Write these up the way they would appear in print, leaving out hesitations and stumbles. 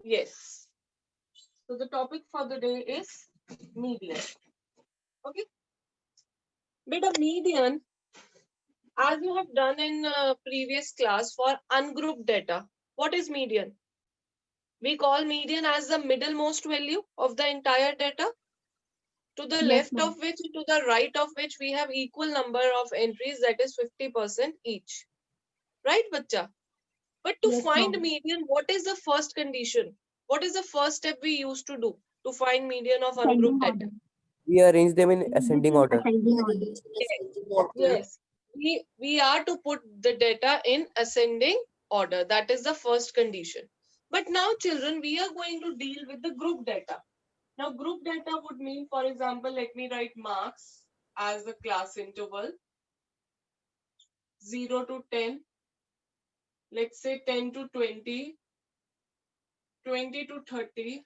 Yes. So the topic for the day is median. Okay. Beta median, as you have done in previous class for ungrouped data. What is median? We call median as the middlemost value of the entire data, to the Yes, left ma'am. of which, to the right of which we have equal number of entries, that is 50% each. Right, bacha? But to Yes, find ma'am. median, what is the first condition? What is the first step we used to do to find median of Ascending ungrouped data? order. We arrange them in Arrange it ascending in order. ascending order. Yes, we are to put the data in ascending order. That is the first condition. But now, children, we are going to deal with the group data. Now, group data would mean, for example, let me write marks as the class interval 0 to 10. Let's say 10 to 20, 20 to 30.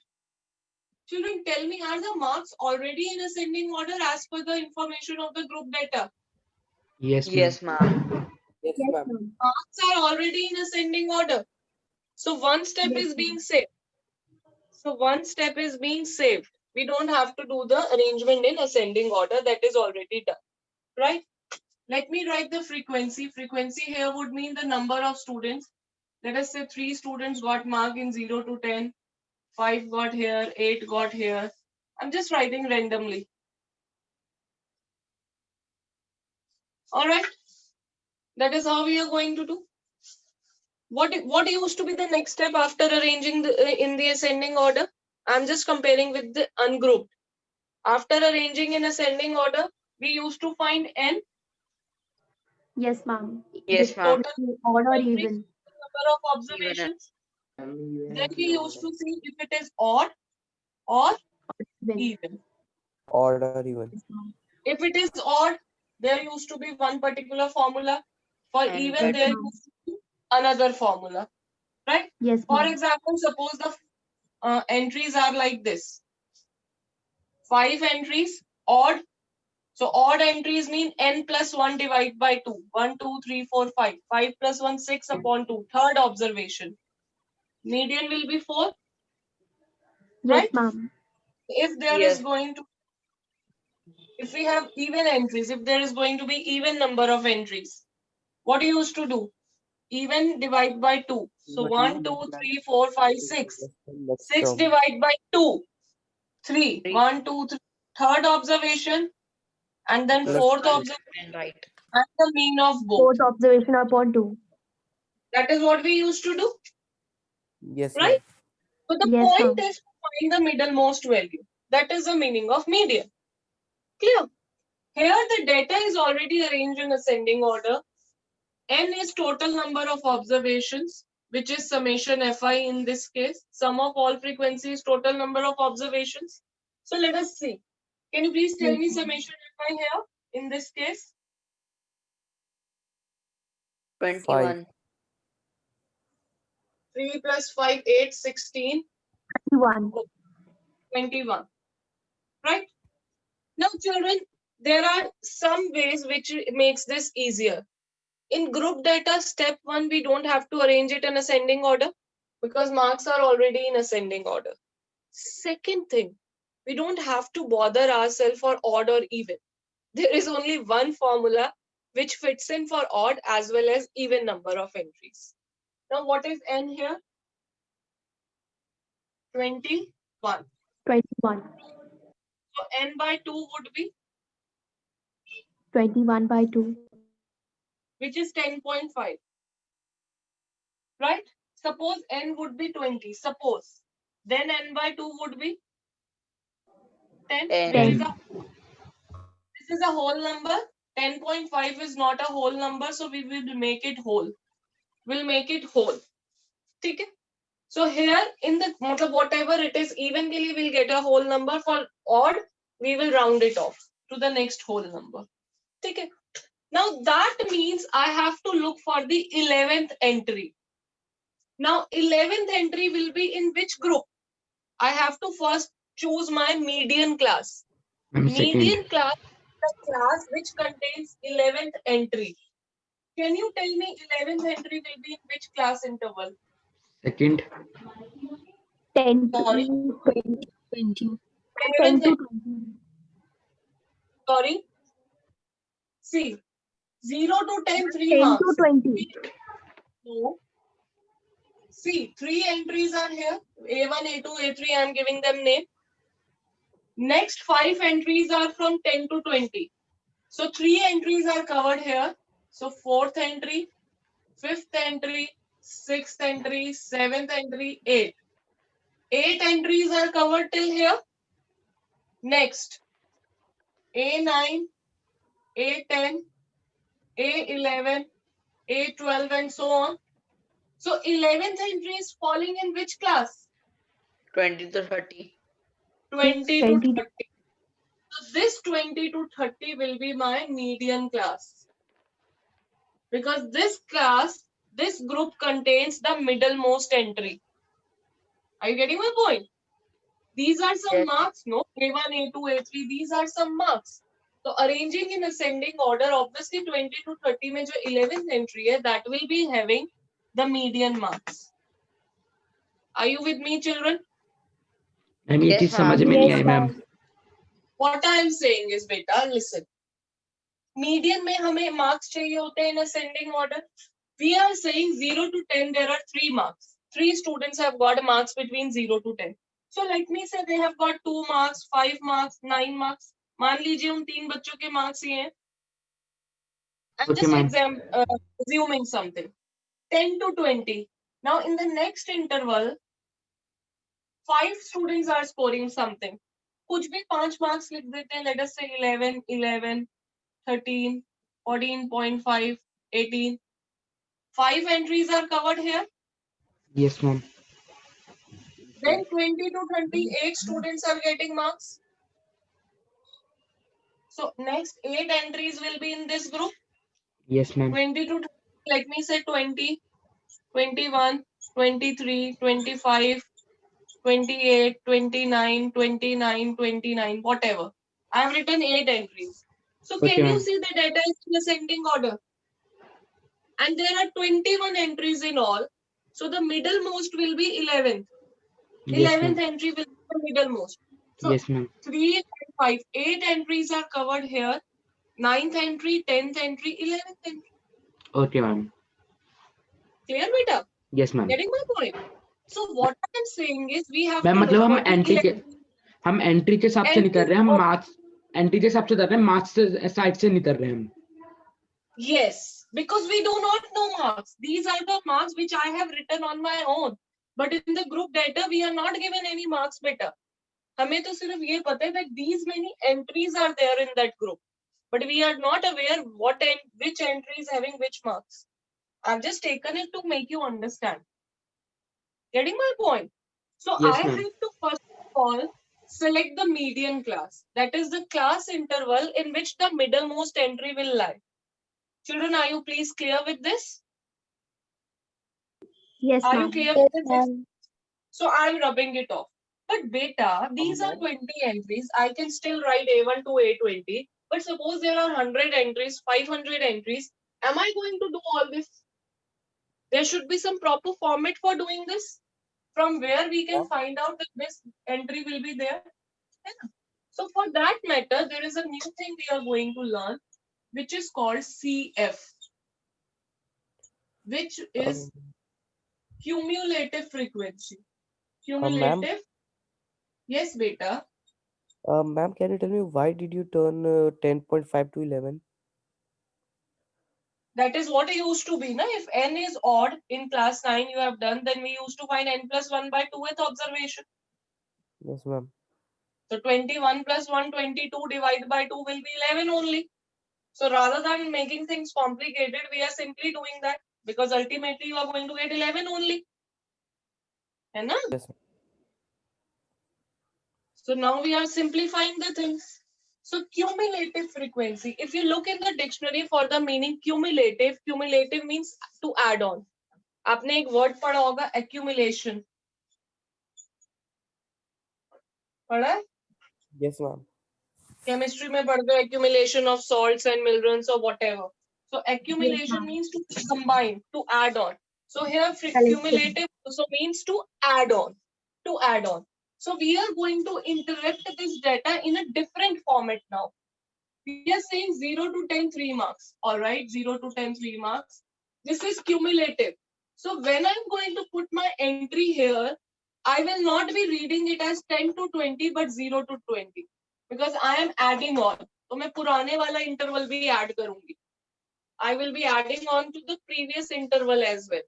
Children, tell me, are the marks already in ascending order as per the information of the group data? Yes, ma'am. Yes, ma'am. Yes, Yes, ma'am. ma'am. Marks are already in ascending order. So one step Yes, is being ma'am. saved. So one step is being saved. We don't have to do the arrangement in ascending order. That is already done. Right? Let me write the frequency. Frequency here would mean the number of students. Let us say 3 students got mark in 0 to 10. 5 got here, 8 got here. I'm just writing randomly. All right. That is how we are going to do. What used to be the next step after arranging in the ascending order? I'm just comparing with the ungrouped. After arranging in ascending order, we used to find n, Yes, ma'am. Yes, With ma'am. total odd or entries, even. number of Even observations. Then we used to see if it is odd or Even. even. Order even. Yes, ma'am. If it is odd, there used to be one particular formula. For and even, Yes, there ma'am. used to be another formula. Right? Yes, For ma'am. example, suppose the entries are like this. 5 entries, odd. So odd entries mean n plus 1 divided by 2. 1, 2, 3, 4, 5. 5 plus 1, 6 upon 2. Third observation. Median will be 4, Yes, right? ma'am. If there is yes, going to, if we have even entries, if there is going to be even number of entries, what do you used to do? Even divide by 2. So But you 1, 2, multiply 3, 4, 5, 6. the next 6 term. divided by 2. 3. 3 1, 2, 3. Third observation. And then Plus fourth two. observation and right. and the mean of both. Fourth observation upon two. That is what we used to do, Yes, right? ma'am. So the Yes, point ma'am. is to find the middlemost value. That is the meaning of median. Clear? Here the data is already arranged in ascending order. N is total number of observations, which is summation Fi in this case. Sum of all frequencies, total number of observations. So let us see. Can you please tell Yes, me ma'am. summation Fi here in this case? 5. 21. 3 plus 5, 8, 16, 21. 21. Right? Now, children, there are some ways which makes this easier. In group data, step 1, we don't have to arrange it in ascending order because marks are already in ascending order. Second thing, we don't have to bother ourselves for odd or even. There is only one formula which fits in for odd as well as even number of entries. Now, what is n here? 21. 21. So, n by 2 would be, 21 by 2. which is 10.5. Right? Suppose n would be 20. Suppose. Then n by 2 would be 10. 10. This is a whole number. 10.5 is not a whole number, so we will make it whole. We'll make it whole. Okay? So here in the whatever it is, evenly we'll get a whole number. For odd, we will round it off to the next whole number. Okay? Now that means I have to look for the 11th entry. Now 11th entry will be in which group? I have to first choose my median class. Ma'am, Median second. class is the class which contains 11th entry. Can you tell me 11th entry will be in which class interval? Second. 10 Sorry. to 20. 20. 10 to 20. Sorry. See, 0 to 10, 3 10 marks. to 20. No. See, 3 entries are here. A1, A2, A3, I am giving them name. Next 5 entries are from 10 to 20. So 3 entries are covered here. So 4th entry, 5th entry, 6th entry, 7th entry, 8. 8 entries are covered till here. Next, A9, A10, A11, A12 and so on. So 11th entry is falling in which class? 20 to 30. 20 to 20 30. So this 20 to 30 will be my median class. Because this class, this group contains the middlemost entry. Are you getting my point? These are some Yes. marks, no? A1, A2, A3, these are some marks. So arranging in ascending order, obviously 20 to 30 में जो 11th entry है, that will be having the median marks. Are you with me, children? Ma'am ये Yes, चीज ma'am. समझ में नहीं आई Yes, ma'am. ma'am. What I am saying is, beta, listen. Median में हमें marks चाहिए होते हैं in ascending order. We are saying 0 to 10, there are 3 marks. 3 students have got marks between 0 to 10. So let me say they have got 2 marks, 5 marks, 9 marks. मान लीजिए उन 3 बच्चों के marks ये हैं. I'm Okay, just ma'am. assuming something. 10 to 20. Now in the next interval, 5 students are scoring something. कुछ भी 5 marks लिख देते हैं. Let us say 11, 11, 13, 14.5, 18. 5 entries are covered here. Yes, ma'am. Then 20 to 28 students are getting marks. So next 8 entries will be in this group. Yes, ma'am. 20 to 20, let me say 20, 21, 23, 25, 28, 29, 29, 29, whatever. I have written 8 entries. So Okay, can you ma'am. see the data is in ascending order? And there are 21 entries in all. So the middlemost will be 11th. Yes, 11th ma'am. entry will be the middlemost. So Yes, ma'am. 3, 5, 8 entries are covered here. 9th entry, 10th entry, 11th entry. Okay, ma'am. Clear, beta? Yes, ma'am. Getting my point? So what I'm saying is we have ma'am to मतलब look हम at the entry के हम entry के हिसाब से नहीं कर रहे हैं, हम Entry- मार्क्स एंट्री के हिसाब से कर रहे हैं, मार्क्स से साइड से नहीं कर रहे हैं हम. Yes, because we do not know marks. These are the marks which I have written on my own. But in the group data, we are not given any marks, beta. हमें तो सिर्फ ये पता है that these many entries are there in that group. But we are not aware which entry is having which marks. I've just taken it to make you understand. Getting my point? So Yes, I ma'am. have to first of all select the median class. That is the class interval in which the middlemost entry will lie. Children, are you please clear with this? Yes, Are you ma'am. clear Yes, with this? ma'am. So I'm rubbing it off. But beta, these are 20 entries. I can still write A1 to A20. But suppose there are 100 entries, 500 entries. Am I going to do all this? There should be some proper format for doing this. From where we can find out that this entry will be there. So for that matter, there is a new thing we are going to learn, which is called CF, which is cumulative frequency. Ma'am, Cumulative. Yes, beta. ma'am, can you tell me why did you turn 10.5 to 11? That is what it used to be. Na? If n is odd in class 9 you have done, then we used to find n plus 1 by 2 with observation. Yes, ma'am. So 21 plus 1, 22 divided by 2 will be 11 only. So rather than making things complicated, we are simply doing that because ultimately you are going to get 11 only. है ना? Yes, ma'am. So now we are simplifying the things. So cumulative frequency, if you look in the dictionary for the meaning cumulative, cumulative means to add on. आपने एक word पढ़ा होगा accumulation. पढ़ा है? Yes, ma'am. Chemistry में पढ़ते हो accumulation of salts and minerals or whatever. So accumulation ma'am. means to combine, to add on. So here Collection. cumulative also means to add on. to add on. So we are going to interrupt this data in a different format now. We are saying 0 to 10, 3 marks. All right, 0 to 10, 3 marks. This is cumulative. So when I'm going to put my entry here, I will not be reading it as 10 to 20, but 0 to 20. Because I am adding on. So मैं पुराने वाला interval भी add करूँगी. I will be adding on to the previous interval as well.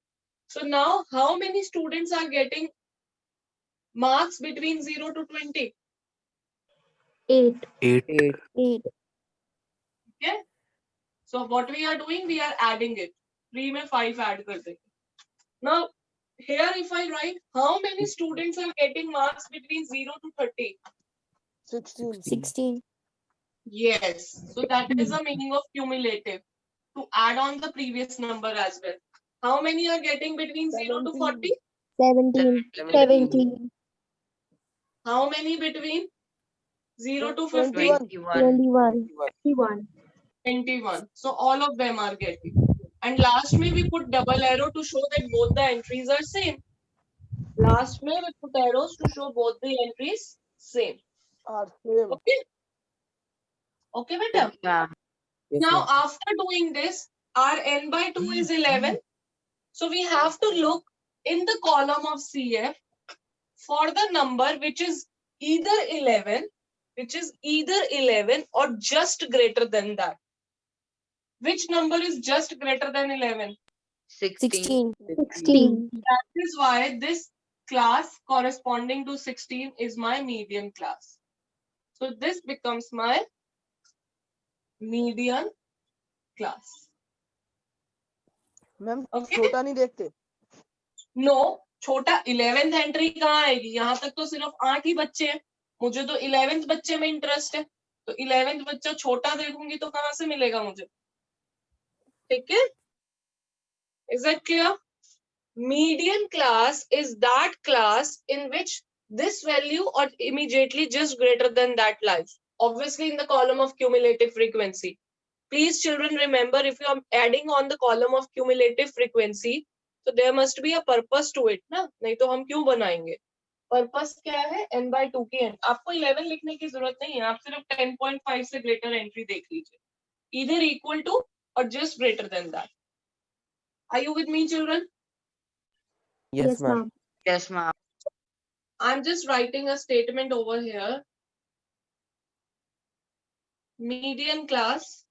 So now, how many students are getting marks between 0 to 20? 8. 8. 8. Okay. So what we are doing, we are adding it. 3 में 5 add कर देंगे. Now, here if I write, how many students are getting marks between 0 to 30? 16. Yes. So that is the meaning of cumulative. To add on the previous number as well. How many are getting between 0 to 40? 17. 17. How many between 0 to 50? 21. 21. So all of them are getting. And last may we put double arrow to show that both the entries are same. Last may we put arrows to show both the entries same. Okay. Okay, beta. Yes, Now, ma'am. after doing this, our n by 2 is 11. So we have to look in the column of CF for the number which is either 11, or just greater than that. Which number is just greater than 11? 16. That is why this class corresponding to 16 is my median class. So this becomes my median class. Ma'am Okay? छोटा नहीं देखते no, छोटा 11th entry कहाँ आएगी? यहाँ तक तो सिर्फ 8 ही बच्चे हैं. मुझे तो 11th बच्चे में इंटरेस्ट है. तो 11th बच्चा छोटा देखूंगी तो कहाँ से मिलेगा मुझे? ठीक है? Is that clear? Median class is that class in which this value or immediately just greater than that lies. Obviously in the column of cumulative frequency. Please children remember, if you are adding on the column of cumulative frequency, so there must be a purpose to it, ना? नहीं तो हम क्यों बनाएंगे? Purpose क्या है? n by 2 की end. आपको 11 लिखने की जरूरत नहीं है. आप सिर्फ 10.5 से greater entry देख लीजिए. Either equal to or just greater than that. Are you with me, children? Yes, ma'am. Yes, ma'am. I'm just writing a statement over here. Median class.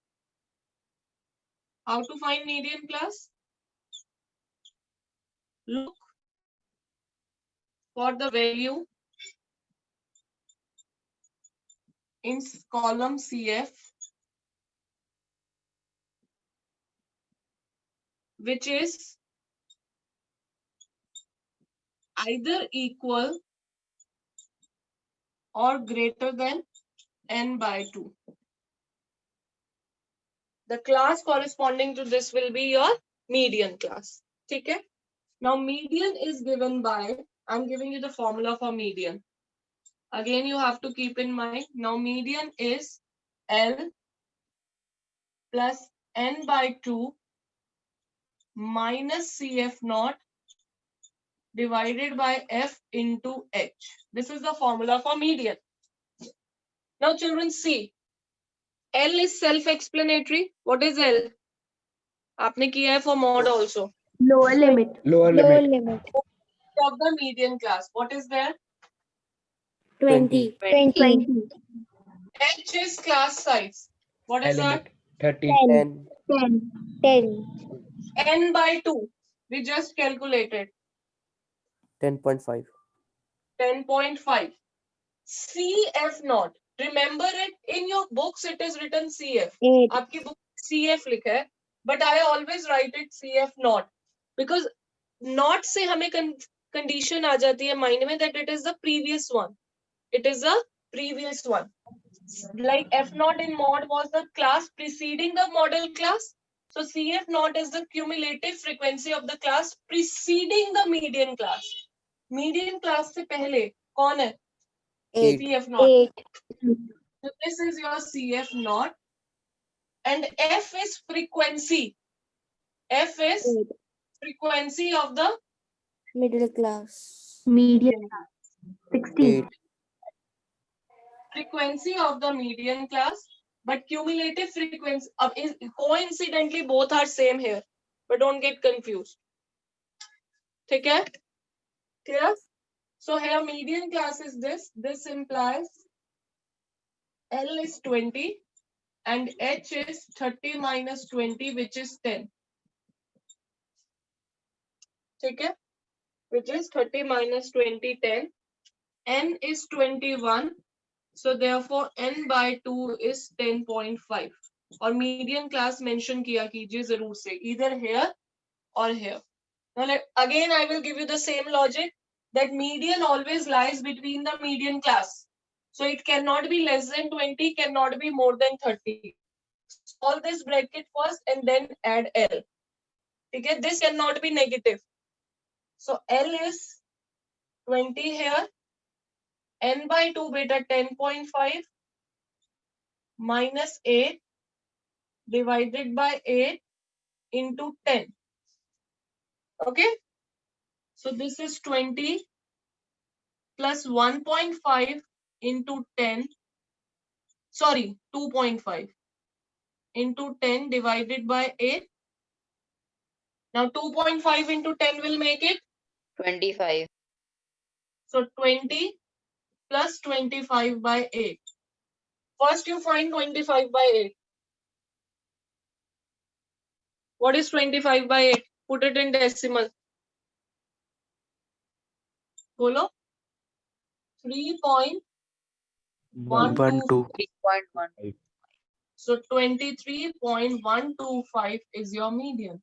How to find median class? Look for the value in column CF, which is either equal or greater than n by 2. The class corresponding to this will be your median class. Okay? Now median is given by, I'm giving you the formula for median. Again, you have to keep in mind, now median is L plus n by 2 minus CF naught divided by F into H. This is the formula for median. Now children, see, L is self-explanatory. What is L? आपने किया है for mod also. Lower limit. Lower limit. Of the median class. What is there? 20. 20. H is class size. What is that? Element 30. 10. 10. N by 2. We just calculated. 10.5. 10.5. CF naught. Remember it, in your books it is written CF. 8. आपकी book CF लिखा है, but I always write it CF naught because naught से हमें condition आ जाती है mind में that it is the previous one. It is the previous one. Like F naught in mod was the class preceding the model class. So CF naught is the cumulative frequency of the class preceding the median class. Median class से पहले कौन है? 8. CF naught. 8. So this is your CF naught. And F is frequency. F is frequency of the Middle class. Median. 16. 8. Frequency of the median class, but cumulative frequency is coincidentally both are same here, but don't get confused. ठीक है? Clear? So here median class is this. This implies L is 20 and H is 30 minus 20, which is 10. ठीक है? Which is 30 minus 20, 10. N is 21. So therefore n by 2 is 10.5. और median class mention किया कीजिए जरूर से, either here or here. Now again I will give you the same logic that median always lies between the median class. So it cannot be less than 20, cannot be more than 30. Solve this bracket first and then add L. Okay, this cannot be negative. So L is 20 here. N by 2 beta 10.5 minus 8 divided by 8 into 10. Okay. So this is 20 plus 1.5 into 10. Sorry, 2.5 into 10 divided by 8. Now 2.5 into 10 will make it 25. So 20 plus 25 by 8. First you find 25 by 8. What is 25 by 8? Put it in decimal. Bolo. 3.125. 3.1. So 23.125 is your median.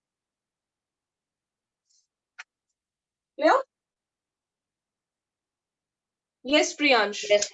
Clear? Yes, Priyansh. Yes.